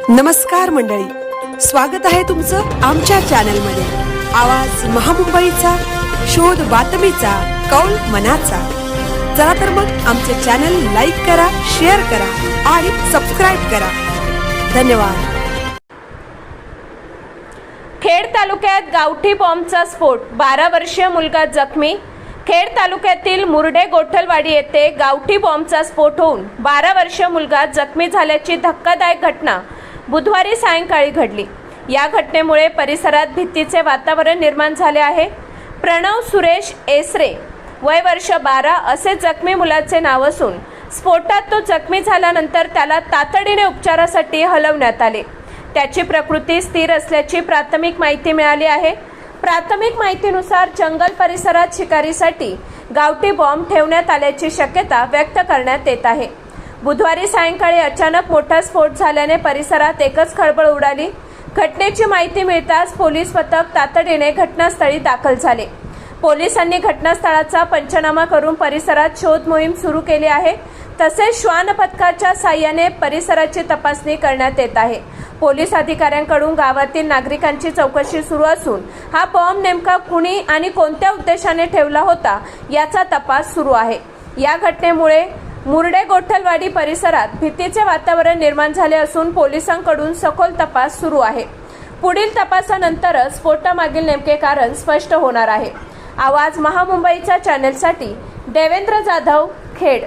नमस्कार मंडळी, स्वागत आहे तुमचं आमच्या चॅनलमध्ये। आवाज महामुंबईचा, शोध बातमीचा, कौल मनाचा। चला तर मग आमचे चॅनल लाईक करा, शेअर करा आणि सबस्क्राइब करा। धन्यवाद। खेड तालुक्यात गावठी बॉम्बचा स्फोट, 12 वर्षीय मुलगा जखमी। खेड तालुक्यातील मुरडे गोठलवाडी येथे गावठी बॉम्बचा स्फोट होऊन 12 वर्षीय मुलगा जखमी झाल्याची धक्कादायक घटना बुधवारी सायंकाळी घडली। या घटनेमुळे परिसरात भीतीचे वातावरण निर्माण झाले आहे। प्रणव सुरेश एसरे, वय वर्ष 12 असे जखमी मुलाचे नाव असून स्फोटात तो जखमी झाल्यानंतर त्याला तातडीने उपचारासाठी हलवण्यात आले। त्याची प्रकृती स्थिर असल्याची प्राथमिक माहिती मिळाली आहे। प्राथमिक माहितीनुसार जंगल परिसरात शिकारीसाठी गावठी बॉम्ब ठेवण्यात आल्याची शक्यता व्यक्त करण्यात येत आहे। बुधवारी सायंकाळी अचानक मोठा स्फोट झाल्याने परिसरात एकच खळबळ उडाली। घटनेची माहिती मिळताच पोलीस पथक तातडीने घटनास्थळी दाखल झाले। पोलिसांनी घटनास्थळाचा पंचनामा करून परिसरात शोध मोहीम सुरू केली आहे। तसेच श्वान पथकाच्या साहाय्याने परिसराची तपासणी करण्यात येत आहे। पोलीस अधिकाऱ्यांकडून गावातील नागरिकांची चौकशी सुरू असून हा बॉम्ब नेमका कुणी आणि कोणत्या उद्देशाने ठेवला होता याचा तपास सुरू आहे। या घटनेमुळे मुरडे गोठलवाडी परिसरात भीतीचे वातावरण निर्माण झाले असून पोलिसांकडून सखोल तपास सुरू आहे। पुढील तपासानंतरच स्फोटामागील नेमके कारण स्पष्ट होणार आहे। आवाज महामुंबईच्या चॅनलसाठी देवेंद्र जाधव, खेड।